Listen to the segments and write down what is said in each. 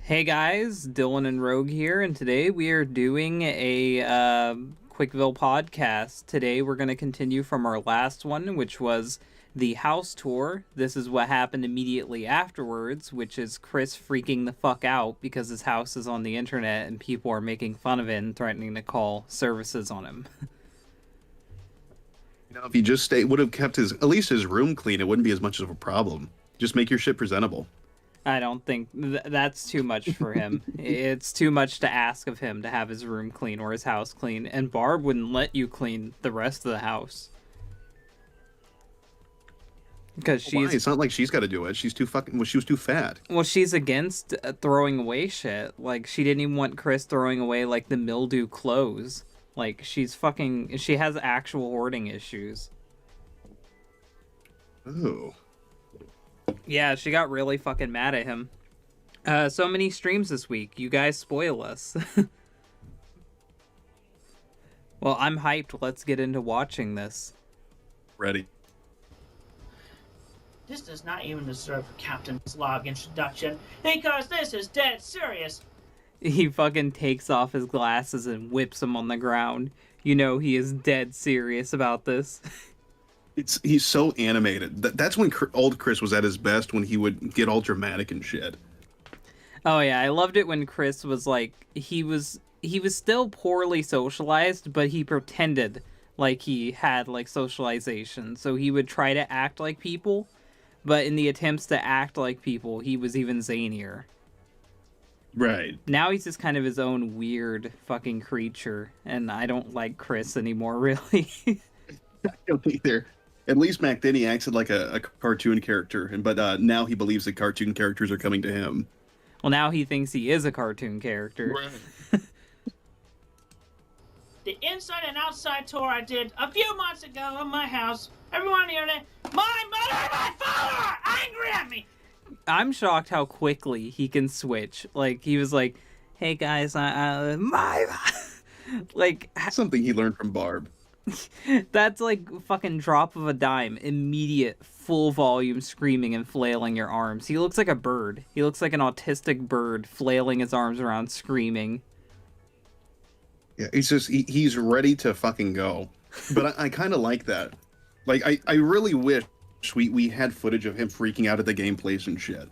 Hey guys, Dylan and Rogue here, and today we are doing a CWCville podcast. Today we're going to continue from our last one, which was the house tour. This is what happened immediately afterwards, which is Chris freaking the fuck out because his house is on the internet and people are making fun of it and threatening to call services on him. If he just would have kept his at least his room clean, it wouldn't be as much of a problem. Just make your shit presentable. I don't think that's too much for him. It's too much to ask of him to have his room clean or his house clean, and Barb wouldn't let you clean the rest of the house. Because she's... Why? It's not like she's got to do it. She's too fucking... Well, she was too fat. Well, she's against throwing away shit. Like, she didn't even want Chris throwing away, like, the mildew clothes. Like, she's fucking... She has actual hoarding issues. Oh. Yeah, she got really fucking mad at him. So many streams this week. You guys spoil us. Well, I'm hyped. Let's get into watching this. Ready. This does not even deserve a captain's log introduction, because this is dead serious. He fucking takes off his glasses and whips them on the ground. You know he is dead serious about this. He's so animated. That's when old Chris was at his best, when he would get all dramatic and shit. Oh yeah, I loved it when Chris was like, he was still poorly socialized, but he pretended like he had like socialization. So he would try to act like people, but in the attempts to act like people, he was even zanier. Right. Now he's just kind of his own weird fucking creature, and I don't like Chris anymore, really. I don't either. At least back then he acted like a cartoon character, but now he believes that cartoon characters are coming to him. Well, now he thinks he is a cartoon character. Right. The inside and outside tour I did a few months ago of my house. Everyone on the internet, my mother and my father are angry at me. I'm shocked how quickly he can switch. Like, he was like, hey guys, my... like... Something he learned from Barb. That's like fucking drop of a dime. Immediate, full volume screaming and flailing your arms. He looks like a bird. He looks like an autistic bird flailing his arms around screaming. Yeah, he's ready to fucking go. But I kind of like that. Like, I really wish we had footage of him freaking out at the gameplays and shit.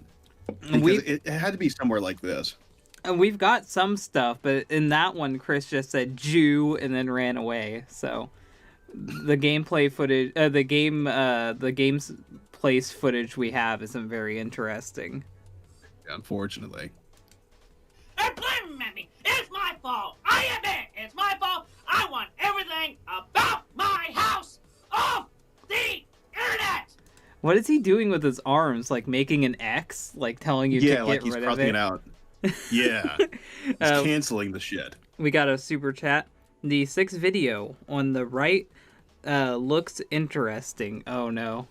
Because it had to be somewhere like this. And we've got some stuff, but in that one, Chris just said Jew and then ran away. So the gameplay footage, the game's place footage we have isn't very interesting. Unfortunately. They're blaming me. It's my fault. I admit it's my fault. I want everything about my house off the internet. What is he doing with his arms? Like making an X? Like telling you to get like he's rid of crossing it? it out. Yeah. He's canceling the shit. We got a super chat. The 6th video on the right looks interesting. Oh no.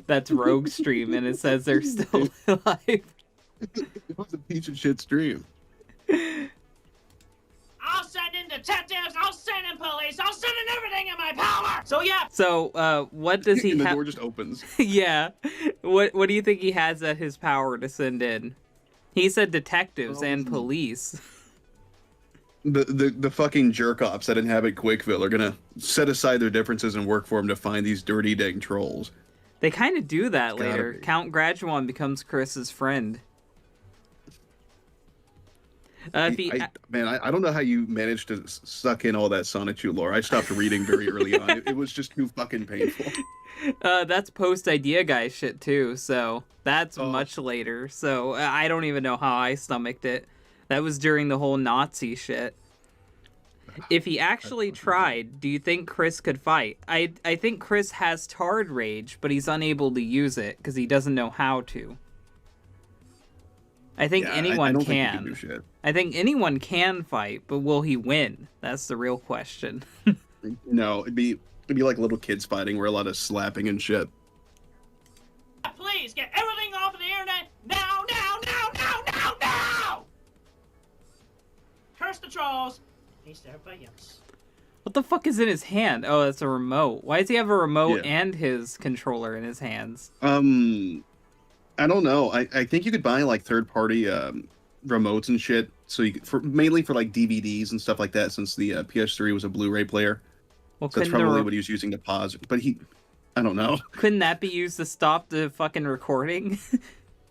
That's Rogue Stream and it says they're still alive. It was a piece of shit stream. I'll send in detectives. I'll send in police. I'll send in everything in my power. So yeah. So what does he have? have? The door just opens. Yeah. What do you think he has at his power to send in? He said detectives and police. The fucking jerk-offs that inhabit CWCville are gonna set aside their differences and work for him to find these dirty dang trolls. They kind of do that It's gotta later. be. Count Graduan becomes Chris's friend. I don't know how you managed to suck in all that Sonichu lore. I stopped reading very early on. It was just too fucking painful. That's post-Idea Guy shit too, so that's much later. So I don't even know how I stomached it. That was during the whole Nazi shit. If he actually tried, do you think Chris could fight? I think Chris has Tard Rage, but he's unable to use it because he doesn't know how to. I think anyone I don't can. think he can do shit. I think anyone can fight, but will he win? That's the real question. No, it'd be like little kids fighting, where a lot of slapping and shit. Please get everything off of the internet now, now, now, now, now, now! Curse the trolls. Peace to everybody else. What the fuck is in his hand? Oh, that's a remote. Why does he have a remote Yeah. and his controller in his hands? I don't know. I think you could buy like third-party remotes and shit. So mainly for like DVDs and stuff like that, since the PS3 was a Blu-ray player. Well, So that's probably what he was using to pause. But I don't know. couldn't that be used to stop the fucking recording?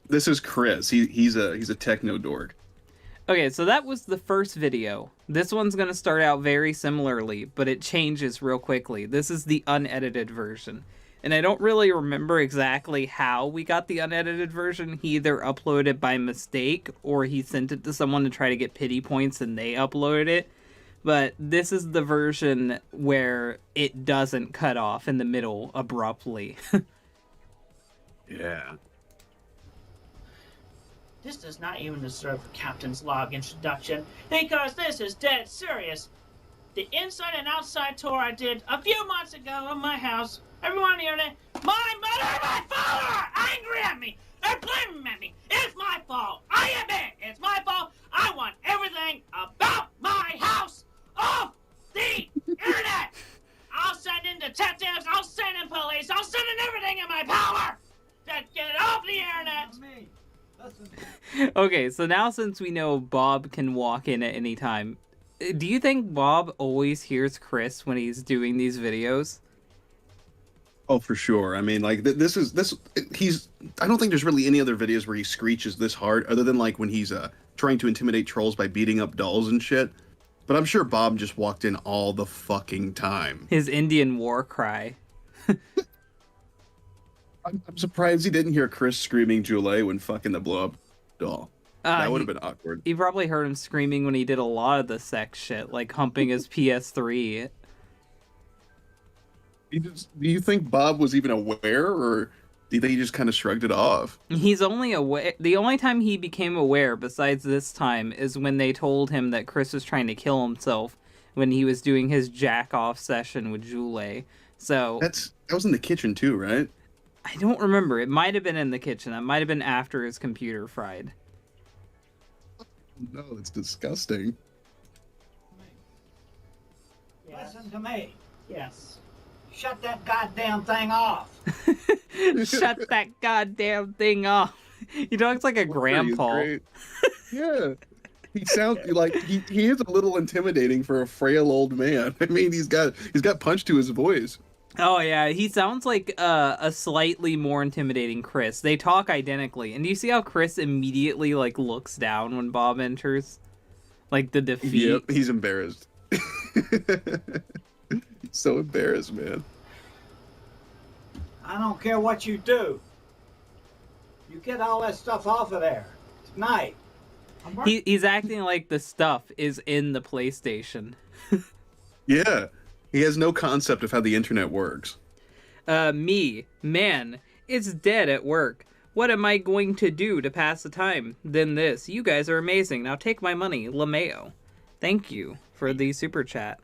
This is Chris. He's a techno dork. Okay, so that was the first video. This one's gonna start out very similarly, but it changes real quickly. This is the unedited version. And I don't really remember exactly how we got the unedited version. He either uploaded it by mistake, or he sent it to someone to try to get pity points and they uploaded it. But this is the version where it doesn't cut off in the middle abruptly. Yeah. This does not even deserve a captain's log introduction, because this is dead serious. The inside and outside tour I did a few months ago of my house, everyone on the internet, my mother and my father are angry at me. They're blaming me. It's my fault. I admit it's my fault. I want everything about my house off the internet. I'll send in detectives. I'll send in police. I'll send in everything in my power to get it off the internet. Okay, so now since we know Bob can walk in at any time, do you think Bob always hears Chris when he's doing these videos? Oh, for sure. I mean, like this. I don't think there's really any other videos where he screeches this hard, other than like when he's trying to intimidate trolls by beating up dolls and shit. But I'm sure Bob just walked in all the fucking time. His Indian war cry. I'm surprised he didn't hear Chris screaming Joulet when fucking the blow up doll. That would have been awkward. He probably heard him screaming when he did a lot of the sex shit, like humping his PS3. Do you think Bob was even aware, or do you think he just kind of shrugged it off? He's only aware. The only time he became aware, besides this time, is when they told him that Chris was trying to kill himself when he was doing his jack-off session with Joulet. So That was in the kitchen too, right? I don't remember. It might have been in the kitchen. That might have been after his computer fried. No, it's disgusting. Listen to me. Yes. Shut that goddamn thing off. Shut that goddamn thing off. He talks like a grandpa. Great. Yeah. He sounds like he is a little intimidating for a frail old man. I mean, he's got punch to his voice. Oh yeah, he sounds like a slightly more intimidating Chris. They talk identically. And do you see how Chris immediately like looks down when Bob enters? Like the defeat. Yep, he's embarrassed. He's so embarrassed, man. I don't care what you do. You get all that stuff off of there tonight. He's acting like the stuff is in the PlayStation. Yeah. He has no concept of how the internet works. Man, it's dead at work. What am I going to do to pass the time? Then this. You guys are amazing. Now take my money, LeMayo. Thank you for the super chat.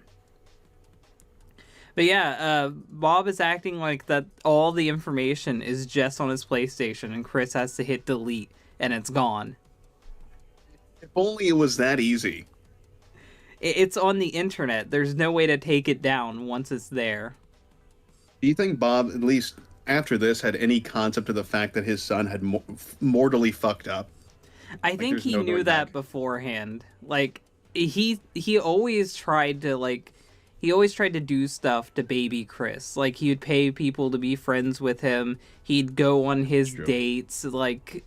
But yeah, Bob is acting like that all the information is just on his PlayStation and Chris has to hit delete and it's gone. If only it was that easy. It's on the internet. There's no way to take it down once it's there. Do you think Bob, at least after this, had any concept of the fact that his son had mortally fucked up? I think he knew that beforehand. Like he always tried to do stuff to baby Chris. Like he would pay people to be friends with him. He'd go on his dates. Like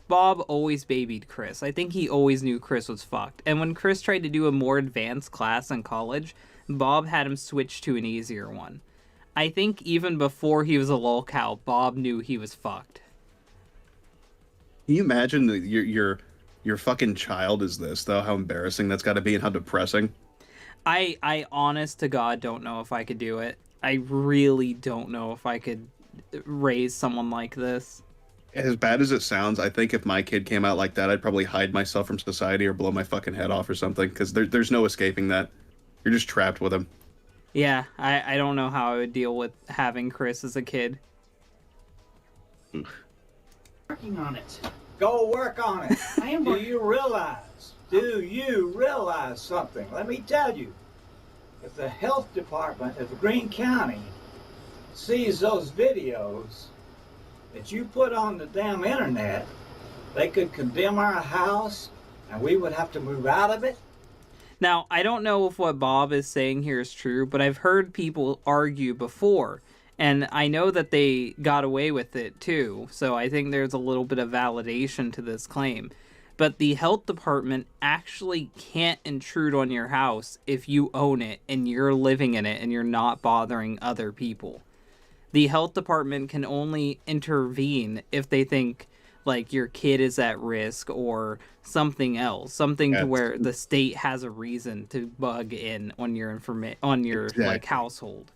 Bob always babied Chris. I think he always knew Chris was fucked. And when Chris tried to do a more advanced class in college, Bob had him switch to an easier one. I think even before he was a lolcow, Bob knew he was fucked. Can you imagine that your fucking child is this, though? How embarrassing that's got to be and how depressing. I honest to God don't know if I could do it. I really don't know if I could raise someone like this. As bad as it sounds, I think if my kid came out like that, I'd probably hide myself from society or blow my fucking head off or something, because there's no escaping that. You're just trapped with him. Yeah, I don't know how I would deal with having Chris as a kid. Working on it. Go work on it. I am Do working. you realize something? Let me tell you. If the health department of Greene County sees those videos that you put on the damn internet, they could condemn our house and we would have to move out of it. Now, I don't know if what Bob is saying here is true, but I've heard people argue before, and I know that they got away with it too, so I think there's a little bit of validation to this claim. But the health department actually can't intrude on your house if you own it and you're living in it and you're not bothering other people. The health department can only intervene if they think like your kid is at risk or something else, something to where the state has a reason to bug in on your like household.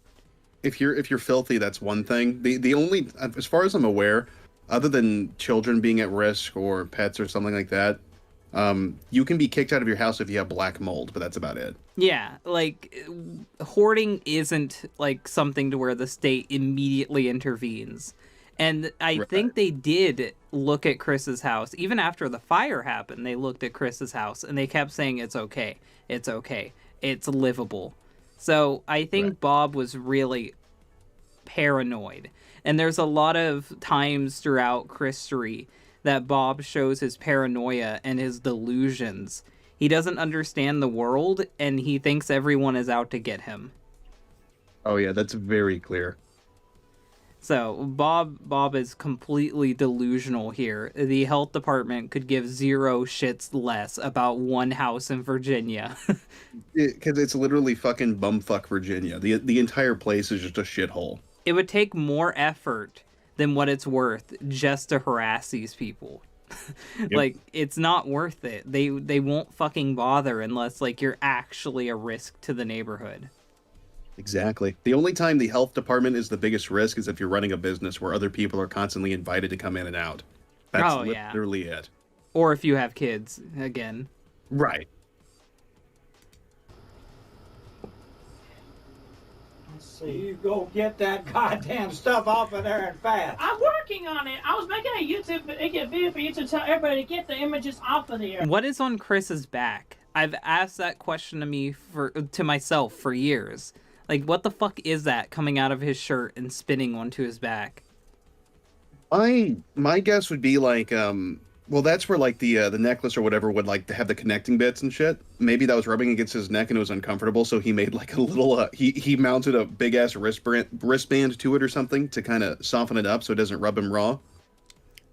If you're filthy, that's one thing. The only, as far as I'm aware, other than children being at risk or pets or something like that, you can be kicked out of your house if you have black mold, but that's about it. Yeah, like hoarding isn't like something to where the state immediately intervenes. And I think they did look at Chris's house. Even after the fire happened, they looked at Chris's house and they kept saying, it's okay. It's okay. It's livable. So I think Bob was really paranoid. And there's a lot of times throughout Christory that Bob shows his paranoia and his delusions. He doesn't understand the world and he thinks everyone is out to get him. Oh yeah, that's very clear. So Bob is completely delusional here. The health department could give zero shits less about one house in Virginia. Because it's literally fucking bumfuck Virginia. The entire place is just a shithole. It would take more effort than what it's worth just to harass these people. Like, it's not worth it. They won't fucking bother unless, like, you're actually a risk to the neighborhood. Exactly. The only time the health department is the biggest risk is if you're running a business where other people are constantly invited to come in and out. That's literally it. Or if you have kids, again. Right. Let's see. You go get that goddamn stuff off of there and fast. I'm working on it. I was making a video for you to tell everybody to get the images off of there. What is on Chris's back? I've asked that question to myself for years. Like, what the fuck is that coming out of his shirt and spinning onto his back? My guess would be like, well, that's where like the necklace or whatever would like to have the connecting bits and shit. Maybe that was rubbing against his neck and it was uncomfortable, so he made like a little he mounted a big ass wristband to it or something to kind of soften it up so it doesn't rub him raw.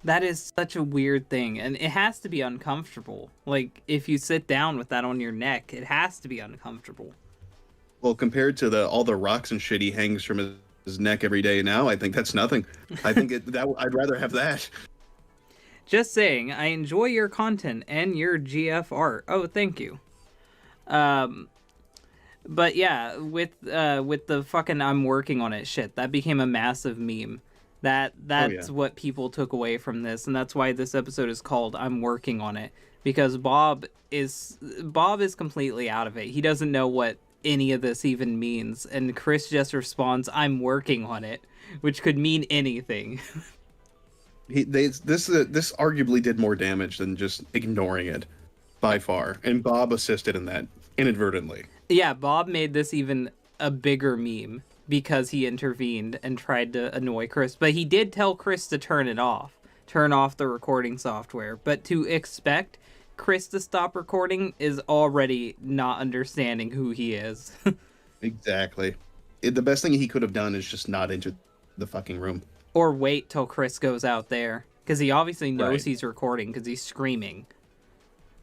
That is such a weird thing, and it has to be uncomfortable. Like, if you sit down with that on your neck, it has to be uncomfortable. Well, compared to all the rocks and shit he hangs from his neck every day now, I think that's nothing. I think I'd rather have that. Just saying, I enjoy your content and your GF art. Oh, thank you. But yeah, with the fucking I'm working on it shit, that became a massive meme. That's what people took away from this, and that's why this episode is called I'm Working on It, because Bob is completely out of it. He doesn't know what any of this even means, and Chris just responds, I'm working on it, which could mean anything. This arguably did more damage than just ignoring it, by far, and Bob assisted in that inadvertently. Yeah, Bob made this even a bigger meme because he intervened and tried to annoy Chris, but he did tell Chris to turn off the recording software. But to expect Chris to stop recording is already not understanding who he is. Exactly. The best thing he could have done is just not enter the fucking room. Or wait till Chris goes out there, because he obviously knows he's recording because he's screaming.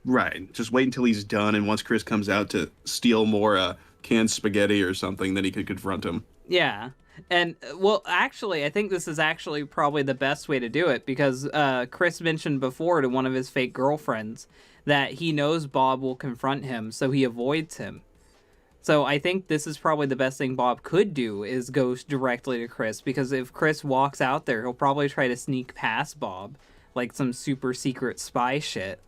Right. Just wait until he's done, and once Chris comes out to steal more canned spaghetti or something, then he could confront him. Yeah. And, well, actually, I think this is actually probably the best way to do it, because Chris mentioned before to one of his fake girlfriends that he knows Bob will confront him, so he avoids him. So I think this is probably the best thing Bob could do, is go directly to Chris, because if Chris walks out there, he'll probably try to sneak past Bob, like some super secret spy shit.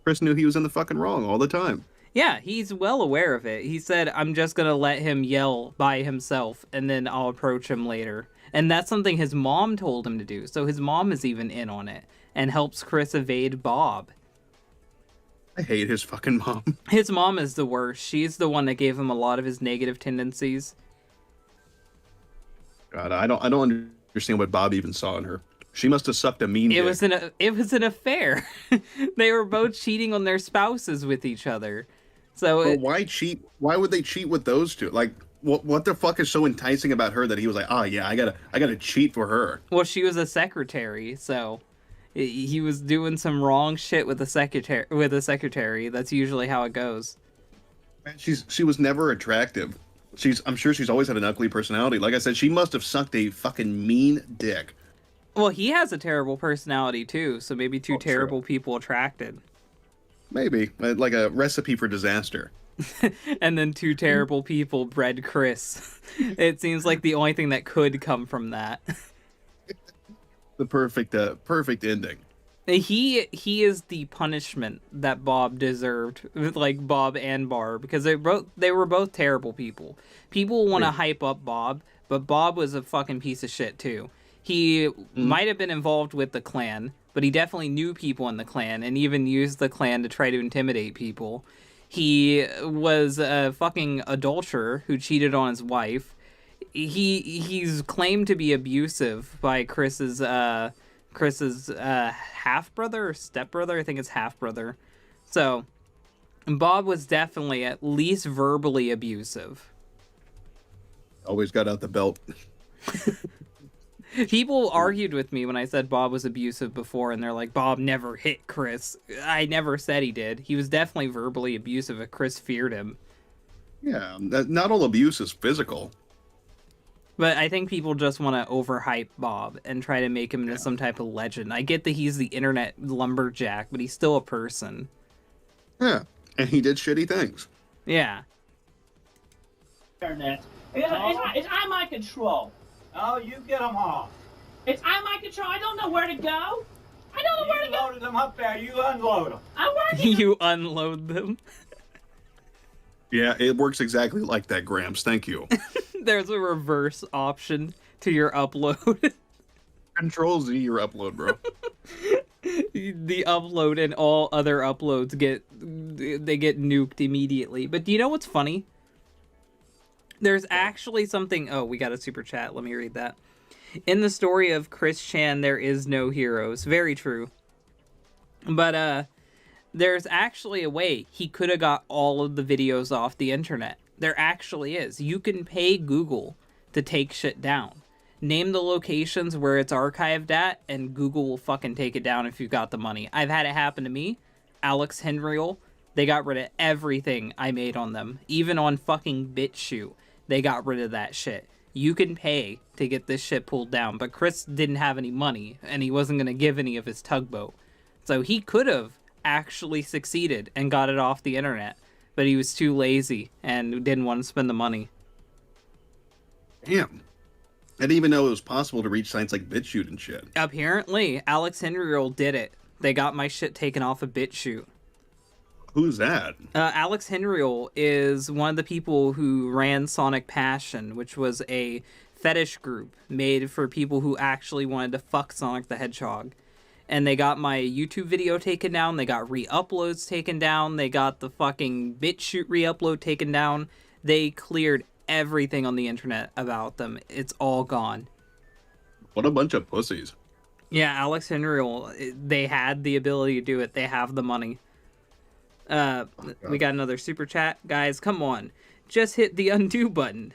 Chris knew he was in the fucking wrong all the time. Yeah, he's well aware of it. He said, I'm just going to let him yell by himself, and then I'll approach him later. And that's something his mom told him to do, so his mom is even in on it, and helps Chris evade Bob. I hate his fucking mom. His mom is the worst. She's the one that gave him a lot of his negative tendencies. God, I don't understand what Bob even saw in her. She must have sucked a mean dick. It was an affair. They were both cheating on their spouses with each other. So Well, why cheat? Why would they cheat with those two? Like, what the fuck is so enticing about her that he was like, oh yeah, I gotta cheat for her. well, she was a secretary, so he was doing some wrong shit with a secretary. With a secretary, that's usually how it goes. She was never attractive. I'm sure she's always had an ugly personality. Like I said, she must have sucked a fucking mean dick. Well, he has a terrible personality too, so maybe two terrible people attracted. Maybe like a recipe for disaster. And then two terrible people bred Chris. It seems like the only thing that could come from that. The perfect ending. He is the punishment that Bob deserved, like Bob and Barb, because they were both terrible people. People want to hype up Bob, but Bob was a fucking piece of shit too. He might have been involved with the Klan, but he definitely knew people in the Klan and even used the Klan to try to intimidate people. He was a fucking adulterer who cheated on his wife. He's claimed to be abusive by Chris's half brother or step brother. I think it's half brother. So Bob was definitely at least verbally abusive. Always got out the belt. People argued with me when I said Bob was abusive before, and they're like, Bob never hit Chris. I never said he did. He was definitely verbally abusive if Chris feared him. Yeah, not all abuse is physical. But I think people just want to overhype Bob and try to make him into some type of legend. I get that he's the internet lumberjack, but he's still a person. Yeah, and he did shitty things. Yeah. Internet. It's out of my control. Oh, you get them off. It's out of my control. I don't know where to go. I don't know where to You go. loaded them up there. You unload them. I'm working. You unload them. Yeah, it works exactly like that, Gramps. Thank you. There's a reverse option to your upload. Control Z your upload, bro. The upload and all other uploads get nuked immediately. But do you know what's funny? There's actually something... Oh, we got a super chat. Let me read that. In the story of Chris Chan, there is no heroes. Very true. But there's actually a way he could have got all of the videos off the internet. There actually is. You can pay Google to take shit down. Name the locations where it's archived at, and Google will fucking take it down if you've got the money. I've had it happen to me. Alex Henriel, they got rid of everything I made on them. Even on fucking BitChute, they got rid of that shit. You can pay to get this shit pulled down, but Chris didn't have any money, and he wasn't going to give any of his tugboat. So he could have actually succeeded and got it off the internet, but he was too lazy and didn't want to spend the money. Damn. I didn't even know it was possible to reach sites like BitChute and shit. Apparently, Alex Henriel did it. They got my shit taken off of BitChute. Who's that? Alex Henriel is one of the people who ran Sonic Passion, which was a fetish group made for people who actually wanted to fuck Sonic the Hedgehog. And they got my YouTube video taken down, they got re-uploads taken down, they got the fucking BitChute re-upload taken down. They cleared everything on the internet about them. It's all gone. What a bunch of pussies. Yeah, Alex Henriel, they had the ability to do it. They have the money. We got another super chat. Guys, come on. Just hit the undo button.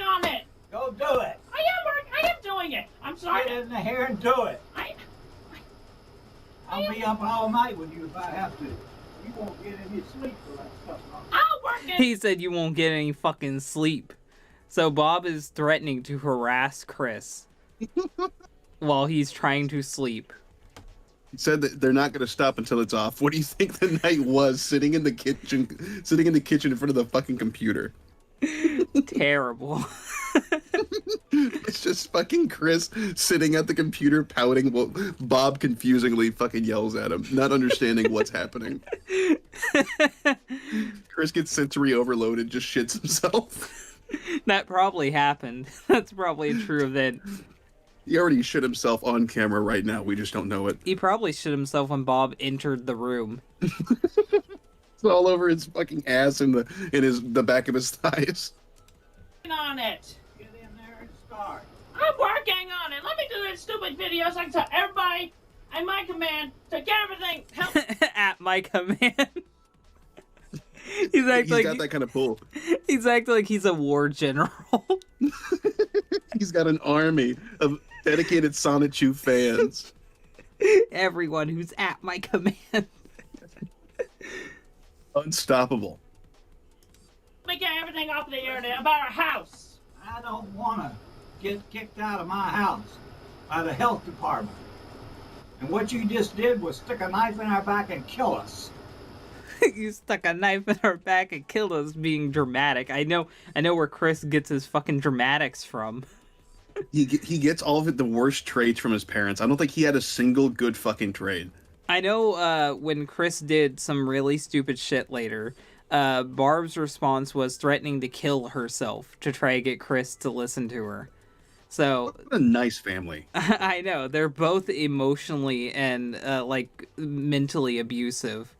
On it. Go do it. I am doing it. I'm sorry. Get in the hair and do it. I'll be up all night with you if I have to. You won't get any sleep for that stuff. I'll work it. He said you won't get any fucking sleep. So Bob is threatening to harass Chris while he's trying to sleep. He said that they're not going to stop until it's off. What do you think the night was sitting in the kitchen in front of the fucking computer? Terrible. It's just fucking Chris sitting at the computer pouting while Bob confusingly fucking yells at him, not understanding what's happening. Chris gets sensory overloaded, just shits himself. That probably happened. That's probably a true event. He already shit himself on camera right now. We just don't know it. He probably shit himself when Bob entered the room. It's all over his fucking ass and the back of his thighs. On it. Get in there and start. stupid, stupid videos. I can tell everybody at my command to get everything help. At my command. He's He's acting got that kind of pull. He's acting like he's a war general. He's got an army of dedicated Sonichu fans. Everyone who's at my command. Unstoppable. Let me get everything off the internet about our house. I don't want to get kicked out of my house by the health department. And what you just did was stick a knife in our back and kill us. You stuck a knife in our back and killed us, being dramatic. I know where Chris gets his fucking dramatics from. He gets all of it, the worst traits from his parents. I don't think he had a single good fucking trait. I know when Chris did some really stupid shit later, Barb's response was threatening to kill herself to try to get Chris to listen to her. So What a nice family. I know they're both emotionally and like mentally abusive.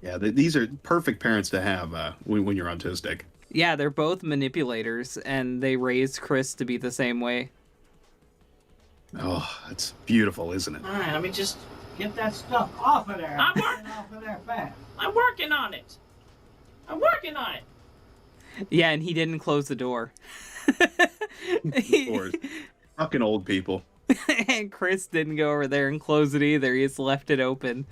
Yeah, these are perfect parents to have when you're autistic. Yeah, they're both manipulators, and they raised Chris to be the same way. Oh, that's beautiful, isn't it? All right, let me just. Get that stuff off of there. I'm Get working. it off of there fast. I'm working on it. I'm working on it. Yeah, and he didn't close the door. Of course. Fucking old people. And Chris didn't go over there and close it either. He just left it open.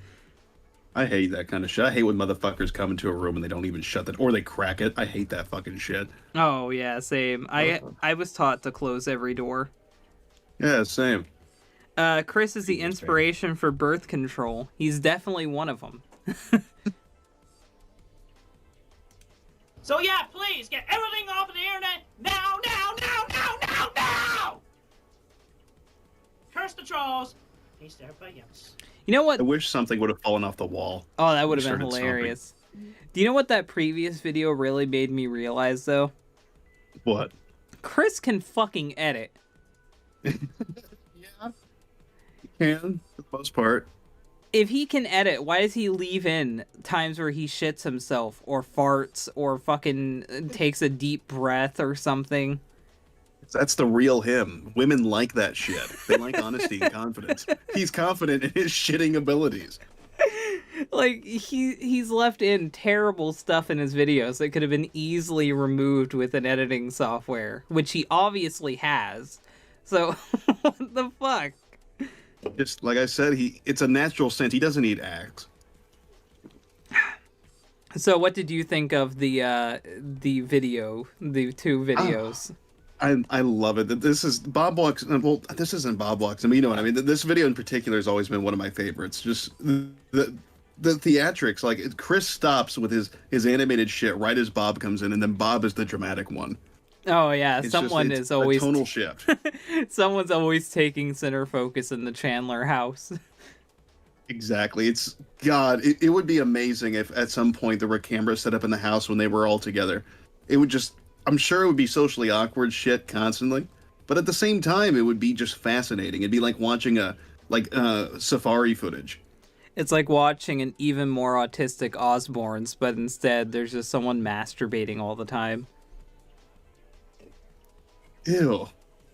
I hate that kind of shit. I hate when motherfuckers come into a room and they don't even shut it, or they crack it. I hate that fucking shit. Oh yeah, same. I was taught to close every door. Yeah, same. Chris is the inspiration for birth control. He's definitely one of them. So yeah, please get everything off of the internet now, now, now, now, now, now! Curse the trolls. Peace to everybody else. You know what? I wish something would have fallen off the wall. Oh, that would have been Started stomping. hilarious. Do you know what that previous video really made me realize, though? What? Chris can fucking edit. Yeah. You can, for the most part. If he can edit, why does he leave in times where he shits himself or farts or fucking takes a deep breath or something? That's the real him. Women like that shit. They like honesty and confidence. He's confident in his shitting abilities. Like, he's left in terrible stuff in his videos that could have been easily removed with an editing software, which he obviously has. So, what the fuck? Just like I said, it's a natural sense. He doesn't need acts. So, what did you think of the video, the two videos? I love it. This is Bob Walks. Well, this isn't Bob Walks. I mean, you know what I mean. This video in particular has always been one of my favorites. Just the theatrics. Like Chris stops with his animated shit right as Bob comes in, and then Bob is the dramatic one. Oh yeah, It's someone just, is always a tonal shift. someone's always taking center focus in the Chandler house. Exactly. It's God. It would be amazing if at some point there were cameras set up in the house when they were all together. It would just. I'm sure it would be socially awkward shit constantly, but at the same time, it would be just fascinating. It'd be like watching safari footage. It's like watching an even more autistic Osbournes, but instead there's just someone masturbating all the time. Ew.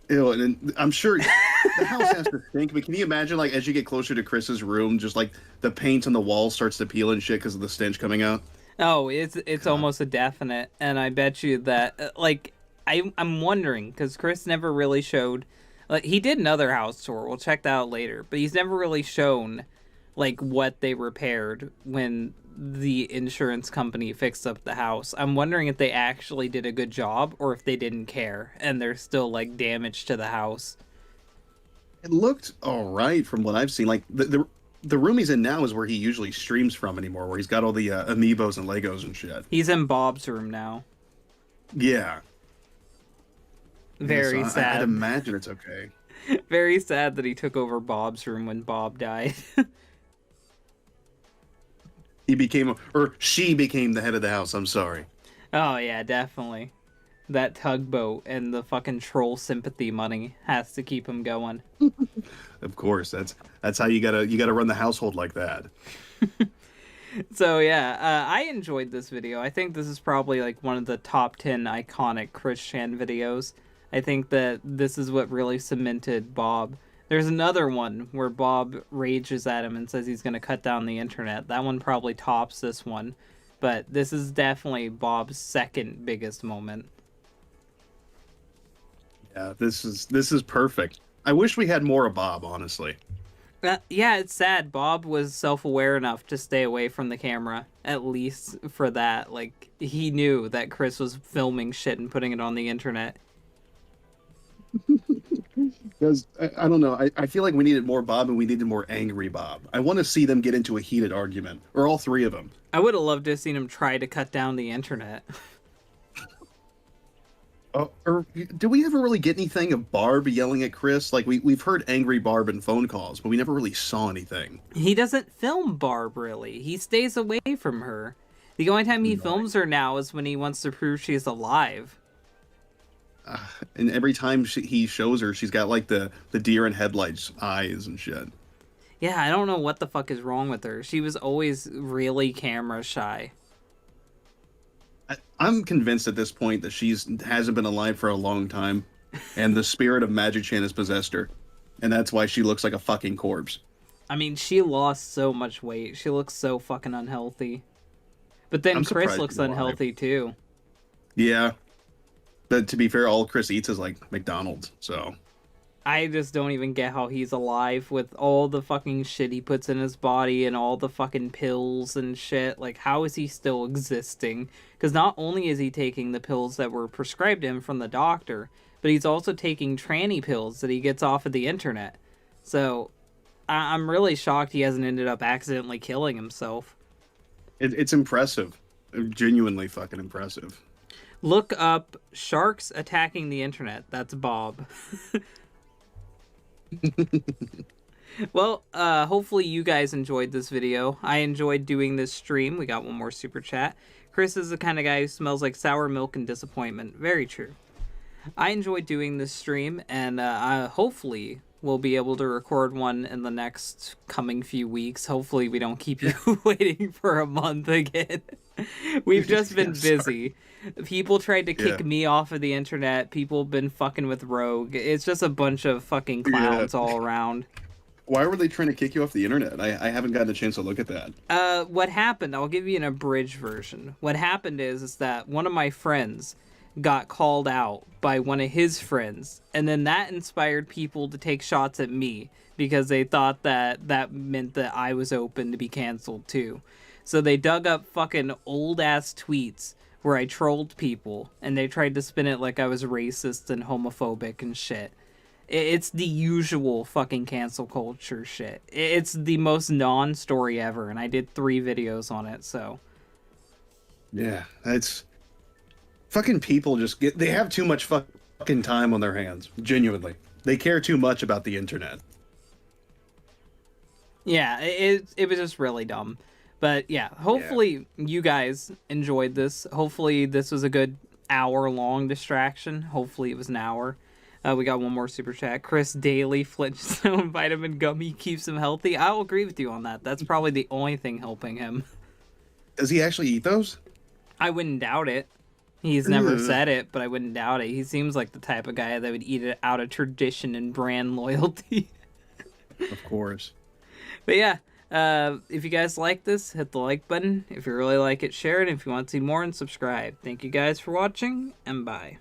And I'm sure the house has to stink, but can you imagine, like, as you get closer to Chris's room, just like the paint on the wall starts to peel and shit because of the stench coming out? Oh, it's almost a definite, and I bet you that, like, I'm wondering, because Chris never really showed, like, he did another house tour, we'll check that out later, but he's never really shown, like, what they repaired when the insurance company fixed up the house. I'm wondering if they actually did a good job, or if they didn't care, and there's still, like, damage to the house. It looked all right from what I've seen. Like, the room he's in now is where he usually streams from anymore, where he's got all the amiibos and Legos and shit. He's in Bob's room now. Yeah. Very So sad. I'd imagine it's okay. Very sad that he took over Bob's room when Bob died. She became the head of the house. I'm sorry. Oh yeah, definitely. That tugboat and the fucking troll sympathy money has to keep him going. Of course, that's how you gotta run the household like that. So yeah, I enjoyed this video. I think this is probably like one of the top 10 iconic Chris Chan videos. I think that this is what really cemented Bob. There's another one where Bob rages at him and says he's going to cut down the internet. That one probably tops this one. But this is definitely Bob's second biggest moment. Yeah, this is perfect. I wish we had more of Bob, honestly. Yeah, it's sad. Bob was self-aware enough to stay away from the camera, at least for that. Like, he knew that Chris was filming shit and putting it on the internet. Because I don't know, I feel like we needed more Bob and we needed more angry Bob. I want to see them get into a heated argument, or all three of them. I would have loved to have seen him try to cut down the internet. Or do we ever really get anything of Barb yelling at Chris? Like we've heard angry Barb in phone calls, but we never really saw anything. He doesn't film Barb, really. He stays away from her. The only time he films her now is when he wants to prove she's alive. And every time he shows her, she's got like the deer in headlights eyes and shit. Yeah, I don't know what the fuck is wrong with her. She was always really camera shy. I'm convinced at this point that hasn't been alive for a long time, and the spirit of Magic Chan has possessed her, and that's why she looks like a fucking corpse. I mean, she lost so much weight. She looks so fucking unhealthy. But then Chris looks unhealthy too. Yeah. But to be fair, all Chris eats is like McDonald's, so. I just don't even get how he's alive with all the fucking shit he puts in his body and all the fucking pills and shit. Like, how is he still existing? Because not only is he taking the pills that were prescribed him from the doctor, but he's also taking tranny pills that he gets off of the internet. So, I'm really shocked he hasn't ended up accidentally killing himself. It's impressive. Genuinely fucking impressive. Look up sharks attacking the internet. That's Bob. Well, hopefully you guys enjoyed this video. I enjoyed doing this stream. We got one more super chat. Chris is the kind of guy who smells like sour milk and disappointment. Very true. I enjoyed doing this stream, and hopefully we'll be able to record one in the next coming few weeks. Hopefully we don't keep you waiting for a month again. We've just been busy. People tried to kick me off of the internet. People have been fucking with Rogue. It's just a bunch of fucking clowns all around. Why were they trying to kick you off the internet? I haven't gotten a chance to look at that. What happened, I'll give you an abridged version. What happened is that one of my friends got called out by one of his friends, and then that inspired people to take shots at me because they thought that that meant that I was open to be canceled too. So they dug up fucking old ass tweets where I trolled people, and they tried to spin it like I was racist and homophobic and shit. It's the usual fucking cancel culture shit. It's the most non-story ever, and I did 3 videos on it, so. Yeah, it's... Fucking people they have too much fucking time on their hands. Genuinely. They care too much about the internet. Yeah, it was just really dumb. But yeah, hopefully you guys enjoyed this. Hopefully this was a good hour-long distraction. Hopefully it was an hour. We got one more super chat. Chris Daily Flintstone vitamin gummy keeps him healthy. I'll agree with you on that. That's probably the only thing helping him. Does he actually eat those? I wouldn't doubt it. He's never said it, but I wouldn't doubt it. He seems like the type of guy that would eat it out of tradition and brand loyalty. Of course. But yeah, if you guys like this, hit the like button. If you really like it, share it. If you want to see more, and subscribe. Thank you guys for watching, and bye.